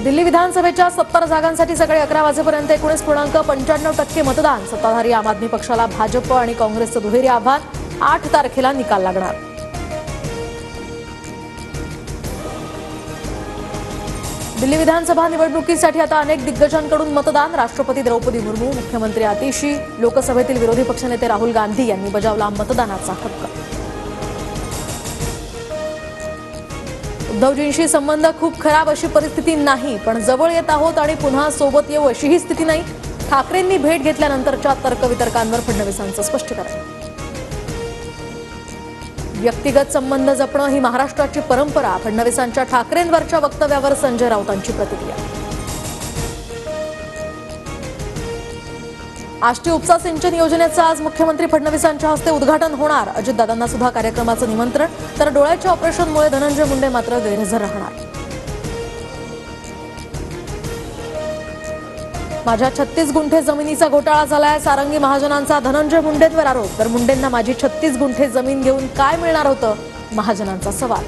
दिल्ली विधानसभेच्या 70 जागांसाठी सकाळी 11 वाजेपर्यंत 19.95% मतदान. सत्ताधारी आम आदमी पक्षाला भाजप आणि काँग्रेसचं दुहेरी आव्हान. 8 तारखेला निकाल लागणार. दिल्ली विधानसभा निवडणुकीसाठी आता अनेक दिग्गजांकडून मतदान. राष्ट्रपती द्रौपदी मुर्मू, मुख्यमंत्री आतिशी, लोकसभेतील विरोधी पक्षनेते राहुल गांधी यांनी बजावला मतदानाचा हक्क. उद्धवजींशी संबंध खूप खराब अशी परिस्थिती नाही, पण जवळ येत आहोत आणि पुन्हा सोबत येऊ अशीही स्थिती नाही. ठाकरेंनी भेट घेतल्यानंतरच्या तर्कवितर्कांवर फडणवीसांचं स्पष्टीकरण. व्यक्तिगत संबंध जपणं ही महाराष्ट्राची परंपरा. फडणवीसांच्या ठाकरेंवरच्या वक्तव्यावर संजय राऊतांची प्रतिक्रिया. आष्टी उपसा सिंचन योजनेचं आज मुख्यमंत्री फडणवीसांच्या हस्ते उद्घाटन होणार. अजितदादांना सुद्धा कार्यक्रमाचं निमंत्रण. तर डोळ्याच्या ऑपरेशनमुळे धनंजय मुंडे मात्र गैरहजर राहणार. माझ्या 36 गुंठे जमिनीचा घोटाळा झालाय. सारंगी महाजनांचा धनंजय मुंडेंवर आरोप. तर मुंडेंना माझी 36 गुंठे जमीन घेऊन काय मिळणार होतं, महाजनांचा सवाल.